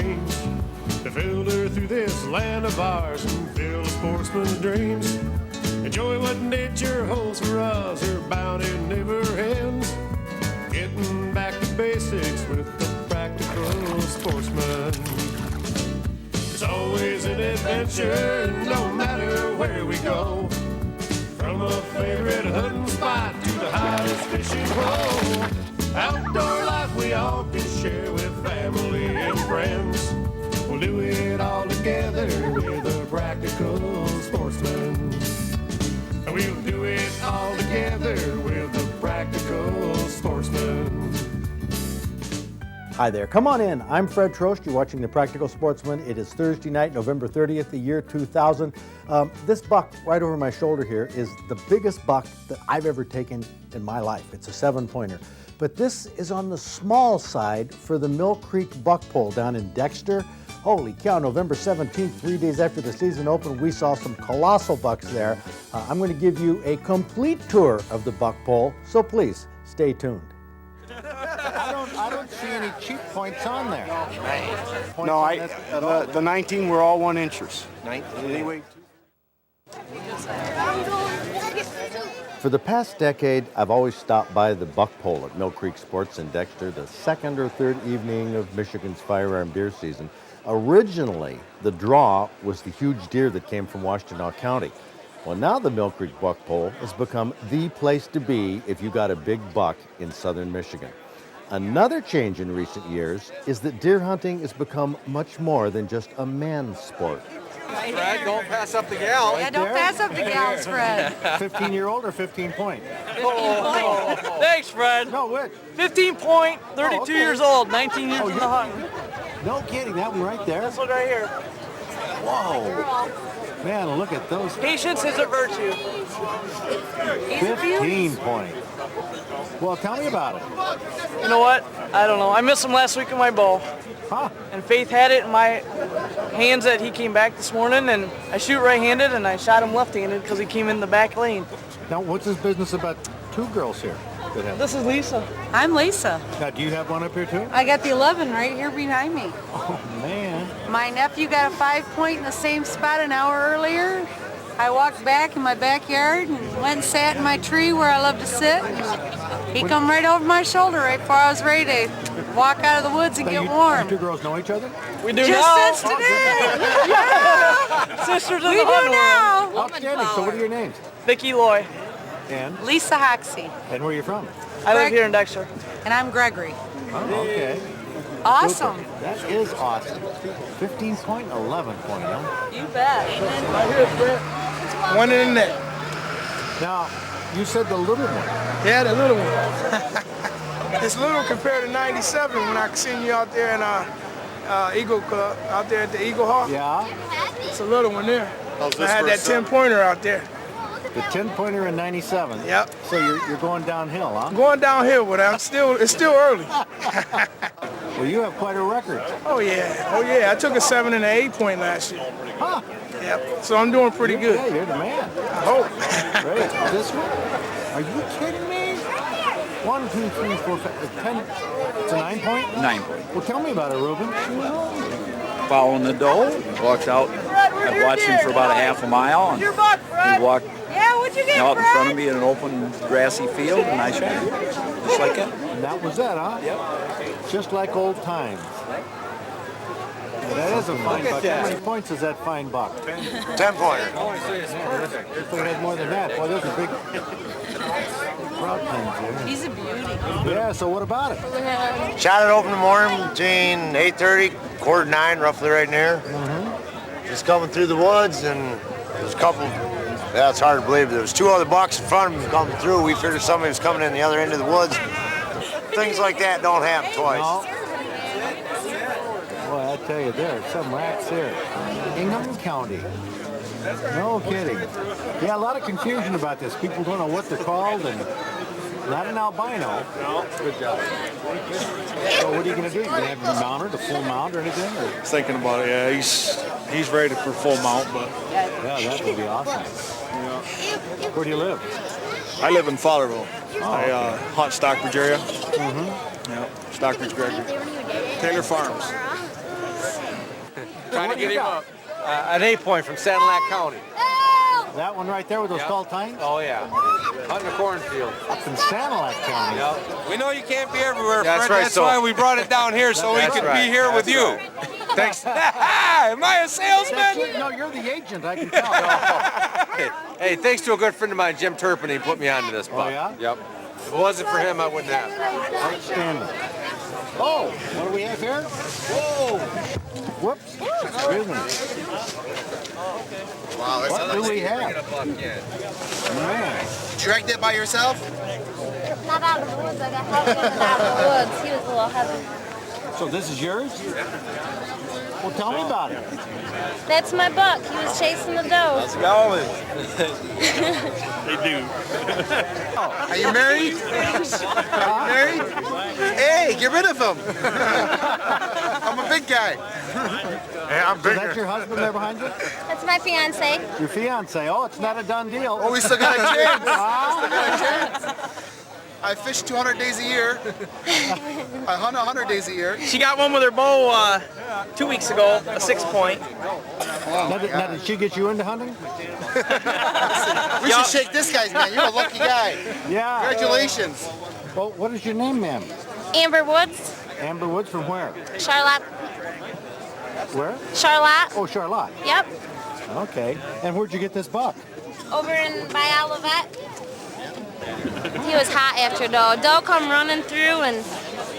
range to filter through this land of ours and fill a sportsman's dreams. Enjoy what nature holds for us, her bounty never ends. Getting back to basics with the practical sportsman. It's always an adventure, no matter where we go. From a favorite hunting spot to the hottest fishing hole. Outdoor life we all can share with family and friends. We'll do it all together with a practical sportsman. We'll do it all together with a practical sportsman. Hi there, come on in. I'm Fred Trost. You're watching The Practical Sportsman. It is Thursday night, November 30th, the year 2000. This buck right over my shoulder here is the biggest buck that I've ever taken in my life. It's a 7-pointer. But this is on the small side for the Mill Creek Buck Pole down in Dexter. Holy cow, November 17th, 3 days after the season opened, we saw some colossal bucks there. I'm going to give you a complete tour of the buck pole, so please stay tuned. I don't see any cheap points on there. No, the 19 were all 1 inchers. 19. Anyway. For the past decade, I've always stopped by the buck pole at Mill Creek Sports in Dexter the second or third evening of Michigan's firearm deer season. Originally, the draw was the huge deer that came from Washtenaw County. Well, now the Mill Creek Buck Pole has become the place to be if you got a big buck in southern Michigan. Another change in recent years is that deer hunting has become much more than just a man's sport. Fred, don't pass up the gal. Yeah, don't pass up the gals, Fred. 15-year-old or 15-point? 15 point. Thanks, Fred. No, what? 15 point, 32 years old, 19 years in the hunt. No kidding, that one right there. This one right here. Whoa. Man, look at those. Patience is a virtue. 15 point. Well, tell me about it. You know what? I don't know. I missed him last week in my bow. Huh? And Faith had it in my hands that he came back this morning, and I shoot right-handed, and I shot him left-handed because he came in the back lane. Now, what's this business about 2 girls here? This is Lisa. I'm Lisa. Now, do you have one up here too? I got the 11 right here behind me. Oh, man. My nephew got a 5-point in the same spot an hour earlier. I walked back in my backyard and went and sat in my tree where I love to sit. He come right over my shoulder right before I was ready to walk out of the woods and get warm. You 2 girls know each other? We do Just now. since today. Yeah. Sisters in We the do hunt world. now. Outstanding. So what are your names? Vicky Loy. And? Lisa Hoxie. And where are you from? I live here in Dexter. And I'm Gregory. Oh, okay. Awesome. Super. That is awesome. 15 point, 11 point, huh? You bet. Right here, Fred. One in the neck. Now, you said the little one. Yeah, the little one. It's little compared to 97 when I seen you out there in Eagle Club, out there at the Eagle Hawk. Yeah. It's a little one there. I had that 10-pointer out there. The 10-pointer in 97. Yep. So you're going downhill, huh? I'm going downhill, but it's still early. Well, you have quite a record. Oh yeah. I took a 7 and an 8-point last year. Huh? Yep. So I'm doing pretty good. Yeah, you're the man. I hope. Great. This one? Are you kidding me? 1, 2, 3, 4, 5, 10. It's a 9-point? 9 point. Well, tell me about it, Ruben. Following the doe, walked out. I watched him for about a half a mile, and he walked What'd you get, out in Fred? front of me in an open grassy field, and I shot him. Just like that. And that was that, huh? Yep. Just like old times. That is a fine buck. How many points is that fine buck? 10-pointer. I thought it had more than that. Boy, those are big crowd things here. He's a beauty. Yeah, so what about it? Shot it open in the morning between 8:30, 8:45, roughly right near. Just coming through the woods, and there's a couple, yeah, it's hard to believe, there was 2 other bucks in front of him coming through. We figured somebody was coming in the other end of the woods. Things like that don't happen twice. No. Boy, I tell you, there are some rats here. Ingham County. No kidding. Yeah, a lot of confusion about this. People don't know what they're called, and not an albino. No, good job. So what are you going to do? You going to have him mounted, a full mount or anything? Or? Thinking about it, yeah. He's ready for full mount, but Yeah, that would be awesome. yeah. Where do you live? I live in Fowlerville. Oh, I hunt Stockbridge area. Yeah, Stockbridge, Gregory. Taylor Farms. Trying to get him up. An 8-point from Sanilac County. That one right there with those tall tines? Oh, yeah. Out in the cornfield. Up in Sanilac County. Yep. We know you can't be everywhere, That's Fred. right, That's so- why we brought it down here so we That's could right. be here with That's you. right. Thanks. Am I a salesman? No, you're the agent, I can tell. Hey, thanks to a good friend of mine, Jim Turpin, he put me onto this buck. Oh, yeah? Yep. If it wasn't for him, I wouldn't have. Outstanding. Oh, what do we have here? Whoa! Whoops. Excuse me. Wow, that's What do we have? Man. Tracked it by yourself? Not out of the woods. I got help getting out of the woods. He was a little heavy. So this is yours? Well, tell me about it. That's my buck. He was chasing the doe. going? They do. Are you married? Are you married? Hey, get rid of him. I'm a big guy. Yeah, I'm Is bigger. that your husband there behind you? That's my fiance. Your fiance. Oh, it's not a done deal. Oh, we still got a chance. Ah. Still got a chance. I fish 200 days a year. I hunt 100 days a year. She got one with her bow 2 weeks ago, a 6-point. Now, did she get you into hunting? We should shake this guy's man. You're a lucky guy. Yeah. Congratulations. Well, what is your name, ma'am? Amber Woods. Amber Woods from where? Charlotte. Where? Charlotte. Oh, Charlotte. Yep. Okay. And where'd you get this buck? Over in by Olivet. He was hot after doe. Doe come running through and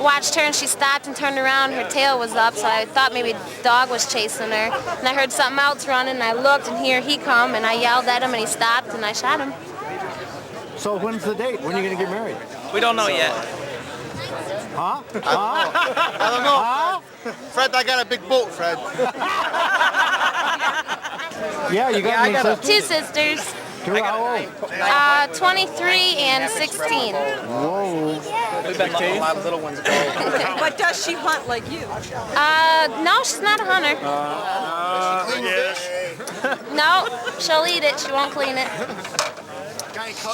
watched her, and she stopped and turned around. Her tail was up, so I thought maybe dog was chasing her. And I heard something else running, and I looked, and here he come, and I yelled at him, and he stopped, and I shot him. So when's the date? When are you going to get married? We don't know yet. Huh? I don't know. Huh? Fred, I got a big boat, Fred. Yeah, you got any sisters? Two sisters, Two, how old? 23 and 16. Whoa. We've been letting a lot of little ones go. But does she hunt like you? No, she's not a hunter. No, she'll eat it. She won't clean it.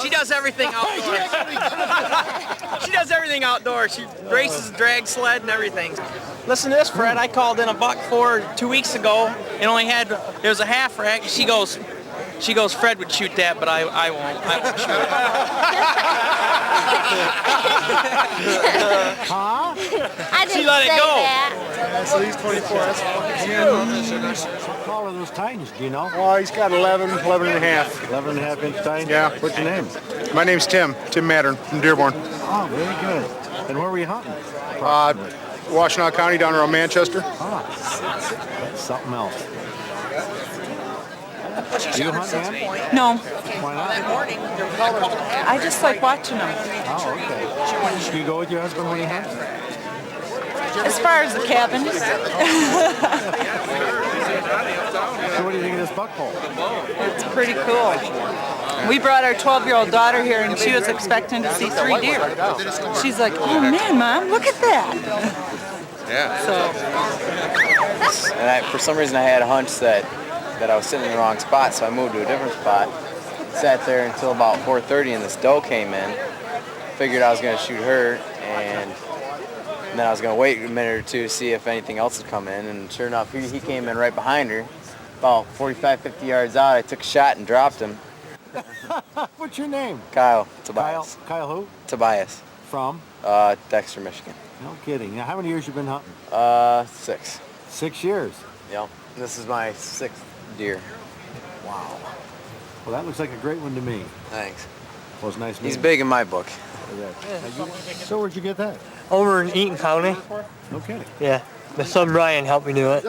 She does everything outdoors. She does everything outdoors. She races, drag sled, and everything. Listen to this, Fred. I called in a buck 2 weeks ago and only had, it was a half rack. She goes, Fred would shoot that, but I won't. I won't shoot it. Huh? I didn't She let it say go. that. That's at least 24. How tall are those tines, do you know? Oh, he's got 11 and a half. 11 and a half inch tines? Yeah. What's your name? My name's Tim Mattern from Dearborn. Oh, very good. And where were you hunting? Washtenaw County down around Manchester. Ah, that's something else. Do you hunt, man? No. Why not? I just like watching them. Oh, okay. Do you go with your husband when he hunts? As far as the cabin. So what do you think of this buck hole? It's pretty cool. We brought our 12-year-old daughter here, and she was expecting to see 3 deer. She's like, oh man, Mom, look at that. Yeah. So And for some reason I had a hunch that I was sitting in the wrong spot, so I moved to a different spot. Sat there until about 4:30 and this doe came in. Figured I was going to shoot her, and then I was going to wait a minute or two to see if anything else had come in, and sure enough, he came in right behind her. About 45, 50 yards out, I took a shot and dropped him. What's your name? Kyle, Tobias. Kyle who? Tobias. From? Dexter, Michigan. No kidding. Now, how many years you been hunting? 6. 6 years. Yep. This is my 6th deer. Wow. Well, that looks like a great one to me. Thanks. Well, it's nice. He's big in my book. So where'd you get that? Over in Eaton County. No kidding. Yeah. My son Ryan helped me do it.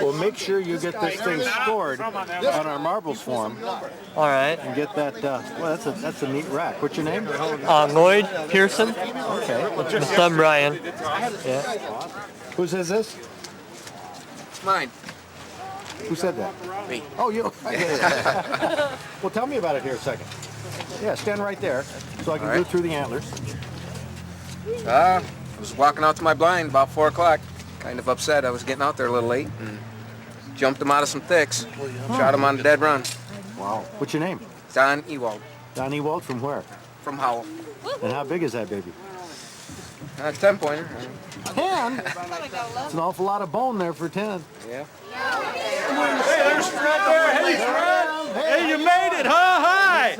Well, make sure you get this thing scored on our marbles form. All right. And get that. Well, that's a neat rack. What's your name? Lloyd Pearson. Okay. My son Ryan. Yeah. Whose is this? It's mine. Who said that? Me. Oh, you. Well, tell me about it here a second. Yeah, stand right there so I can go through the antlers. I was walking out to my blind about 4 o'clock. Kind of upset. I was getting out there a little late and jumped him out of some thicks. Shot him on a dead run. Wow. What's your name? Don Ewald. Don Ewald from where? From Howell. And how big is that baby? That's 10-pointer. 10? That's an awful lot of bone there for 10. Yeah. Hey, there's Fred there. Hey, Fred. Hey, you made it, huh? Hi.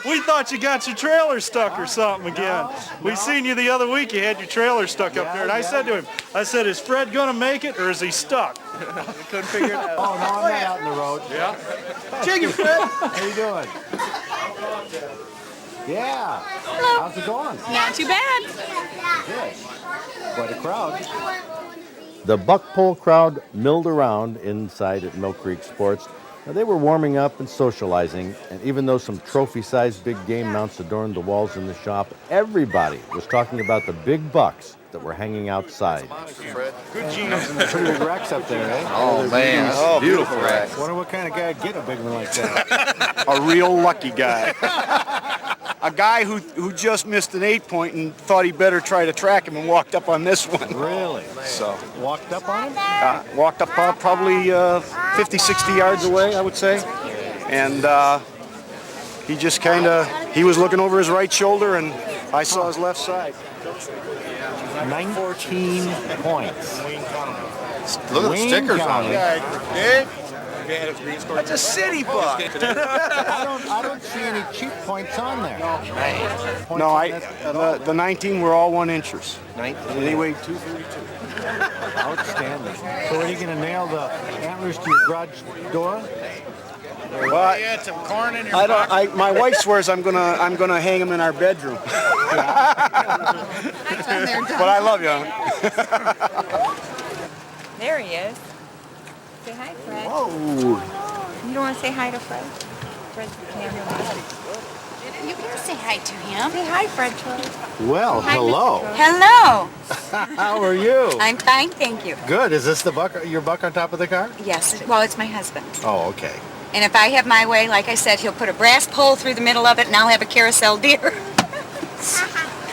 We thought you got your trailer stuck or something again. We seen you the other week. You had your trailer stuck up there. And I said to him, I said, is Fred going to make it or is he stuck? I couldn't figure it out. Oh, no, I'm not out in the road. Yeah. Jiggy, Fred. How you doing? Yeah. Hello. How's it going? Not too bad. Good. Quite a crowd. The buck pole crowd milled around inside at Mill Creek Sports. Now, they were warming up and socializing, and even though some trophy-sized big game mounts adorned the walls in the shop, everybody was talking about the big bucks that were hanging outside. Good genes. Pretty big racks up there, eh? Oh, man. Oh, Beautiful racks. Wonder what kind of guy would get a big one like that. A real lucky guy. A guy who just missed an 8-point and thought he better try to track him and walked up on this one. Really? So Walked up on him? walked up probably 50, 60 yards away, I would say. And he just he was looking over his right shoulder and I saw his left side. 19 points. Look at the stickers on it. That's a city buck. I don't see any cheap points on there. No, the 19 were all 1-inchers. 19. They weighed 232. Outstanding. So are you going to nail the antlers to your garage door? Well, You had some corn in your I don't. My wife swears I'm gonna hang them in our bedroom. But I love you. There he is. Say hi, Fred. Whoa. You don't want to say hi to Fred? Fred's the cameraman. You can say hi to him. Say hi, Fred Trost. Well, Hi, hello. Mr. Trost. Hello. How are you? I'm fine, thank you. Good. Is this the buck? Your buck on top of the car? Yes, well, it's my husband. Oh, okay. And if I have my way, like I said, he'll put a brass pole through the middle of it and I'll have a carousel deer.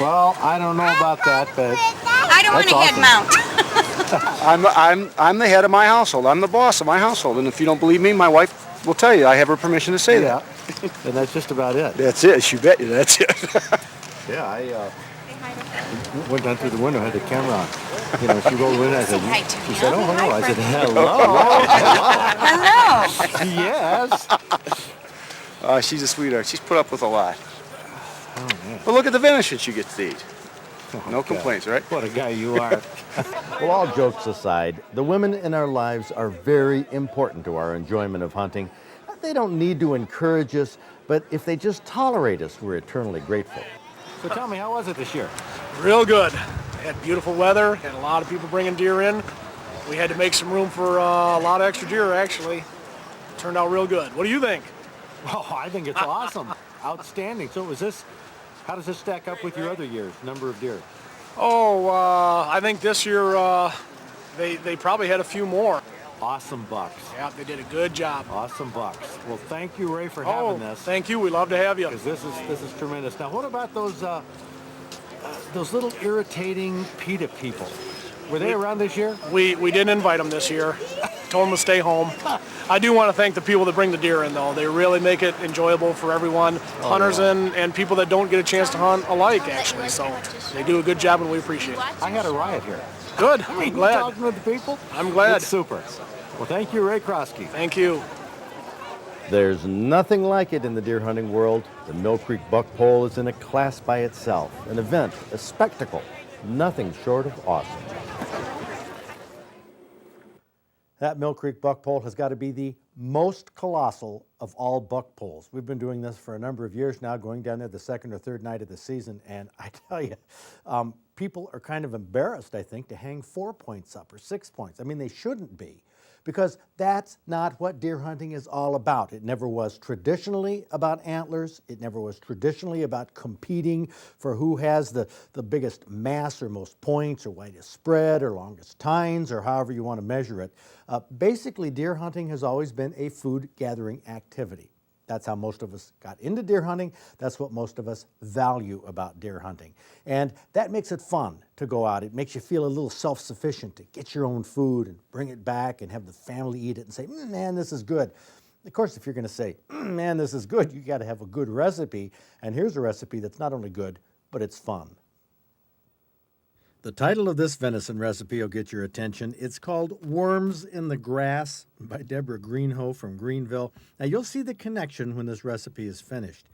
Well, I don't know about that, but I don't want that's a head mount. I'm the head of my household. I'm the boss of my household. And if you don't believe me, my wife will tell you. I have her permission to say that. And that's just about it. That's it. You bet you. That's it. Yeah, I went down through the window, had the camera on. You know, she rolled the window. I said, she said, oh, hello. I said, hello. Yes. She's a sweetheart. She's put up with a lot. Oh, man. But look at the venison she gets to eat. No Okay. complaints, right? What a guy you are. Well, all jokes aside, the women in our lives are very important to our enjoyment of hunting. They don't need to encourage us, but if they just tolerate us, we're eternally grateful. So tell me, how was it this year? Real good. Had beautiful weather, had a lot of people bringing deer in. We had to make some room for a lot of extra deer, actually. Turned out real good. What do you think? Oh, I think it's awesome. Outstanding. So how does this stack up with your other years, number of deer? Oh, I think this year they probably had a few more. Awesome bucks. Yeah, they did a good job. Awesome bucks. Well, thank you, Ray, for having this. Thank you. We love to have you. Because this is tremendous. Now, what about those little irritating PETA people? Were they around this year? We didn't invite them this year. Told them to stay home. I do want to thank the people that bring the deer in, though. They really make it enjoyable for everyone, hunters and people that don't get a chance to hunt alike, actually. So they do a good job, and we appreciate it. I had a riot here. Good. I'm glad. Talking with the people? I'm glad. It's super. Well, thank you, Ray Krosky. Thank you. There's nothing like it in the deer hunting world. The Mill Creek Buck Pole is in a class by itself, an event, a spectacle, nothing short of awesome. That Mill Creek Buck Pole has got to be the most colossal of all buck poles. We've been doing this for a number of years now, going down there the second or third night of the season, and I tell you, people are kind of embarrassed, I think, to hang 4 points up or 6 points. I mean, they shouldn't be, because that's not what deer hunting is all about. It never was traditionally about antlers. It never was traditionally about competing for who has the biggest mass or most points or widest spread or longest tines or however you want to measure it. Basically, deer hunting has always been a food gathering activity. That's how most of us got into deer hunting. That's what most of us value about deer hunting. And that makes it fun to go out. It makes you feel a little self-sufficient to get your own food and bring it back and have the family eat it and say, man, this is good. Of course, if you're going to say, man, this is good, you got to have a good recipe. And here's a recipe that's not only good, but it's fun. The title of this venison recipe will get your attention. It's called Worms in the Grass by Deborah Greenhoe from Greenville. Now, you'll see the connection when this recipe is finished.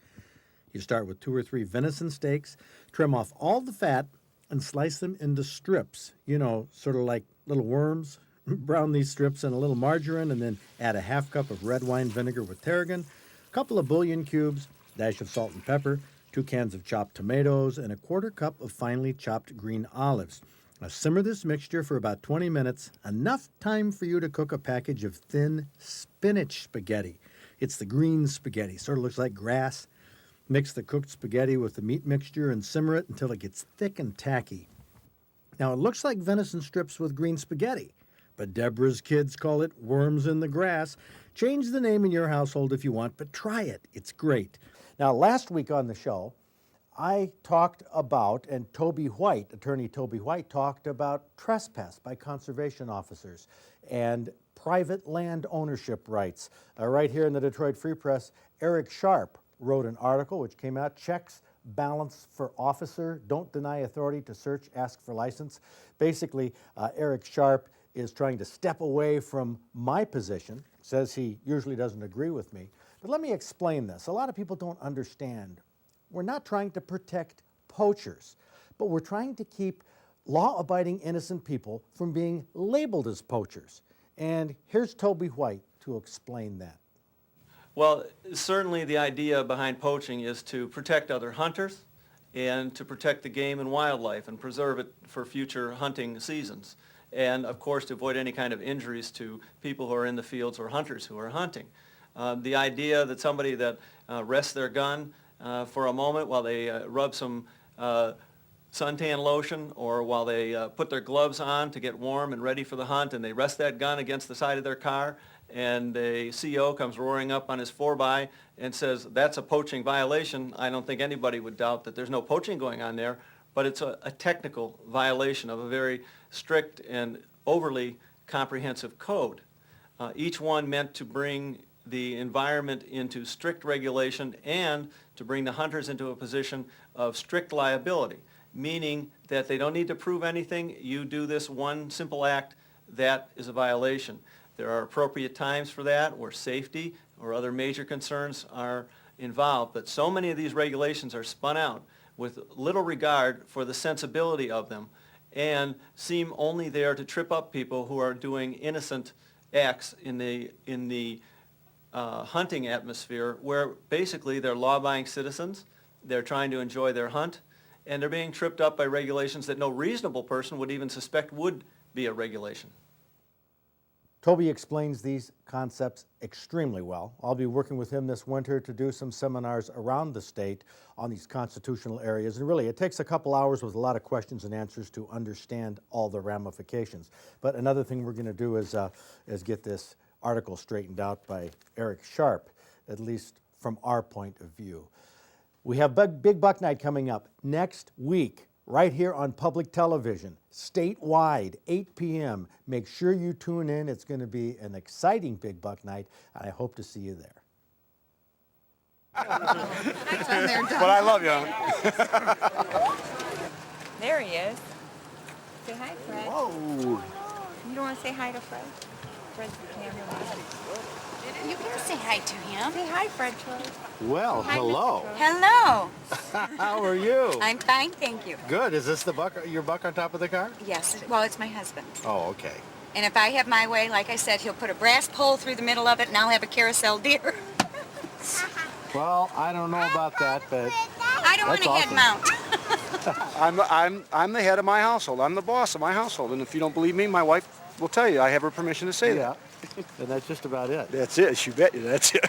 You start with 2 or 3 venison steaks, trim off all the fat, and slice them into strips, sort of like little worms. Brown these strips in a little margarine, and then add a half cup of red wine vinegar with tarragon, a couple of bouillon cubes, dash of salt and pepper, 2 cans of chopped tomatoes, and a 1/4 cup of finely chopped green olives. Now simmer this mixture for about 20 minutes, enough time for you to cook a package of thin spinach spaghetti. It's the green spaghetti, sort of looks like grass. Mix the cooked spaghetti with the meat mixture and simmer it until it gets thick and tacky. Now it looks like venison strips with green spaghetti, but Deborah's kids call it worms in the grass. Change the name in your household if you want, but try it. It's great. Now, last week on the show, I talked about, and Attorney Toby White talked about trespass by conservation officers and private land ownership rights. Right here in the Detroit Free Press, Eric Sharp wrote an article which came out, Checks, Balance for Officer, Don't Deny Authority to Search, Ask for License. Basically, Eric Sharp is trying to step away from my position, says he usually doesn't agree with me. But let me explain this. A lot of people don't understand. We're not trying to protect poachers, but we're trying to keep law-abiding innocent people from being labeled as poachers. And here's Toby White to explain that. Well, certainly the idea behind poaching is to protect other hunters and to protect the game and wildlife and preserve it for future hunting seasons. And of course to avoid any kind of injuries to people who are in the fields or hunters who are hunting. The idea that somebody that rests their gun for a moment while they rub some suntan lotion or while they put their gloves on to get warm and ready for the hunt, and they rest that gun against the side of their car, and a CO comes roaring up on his 4x and says that's a poaching violation, I don't think anybody would doubt that there's no poaching going on there, but it's a technical violation of a very strict and overly comprehensive code. Each one meant to bring the environment into strict regulation and to bring the hunters into a position of strict liability, meaning that they don't need to prove anything. You do this one simple act, that is a violation. There are appropriate times for that where safety or other major concerns are involved, but so many of these regulations are spun out with little regard for the sensibility of them and seem only there to trip up people who are doing innocent acts in the hunting atmosphere, where basically they're law-abiding citizens, they're trying to enjoy their hunt, and they're being tripped up by regulations that no reasonable person would even suspect would be a regulation. Toby explains these concepts extremely well. I'll be working with him this winter to do some seminars around the state on these constitutional areas. And really, it takes a couple hours with a lot of questions and answers to understand all the ramifications. But another thing we're going to do is get this article straightened out by Eric Sharp, at least from our point of view. We have Big Buck Night coming up next week, right here on public television, statewide, 8 p.m. Make sure you tune in. It's going to be an exciting Big Buck Night, and I hope to see you there. But I love you. There he is. Say hi, Fred. Whoa. You don't want to say hi to Fred? Fred's the cameraman. You can say hi to him. Say hi, Fred Trost. Well, Hi, hello. Hello. How are you? I'm fine, thank you. Good. Is this the buck? Your buck on top of the car? Yes, well, it's my husband. Oh, okay. And if I have my way, like I said, he'll put a brass pole through the middle of it, and I'll have a carousel deer. Well, I don't know about that, but I don't want to head mount. I'm the head of my household. I'm the boss of my household, and if you don't believe me, my wife will tell you. I have her permission to say that. And that's just about it. That's it. You bet you. That's it.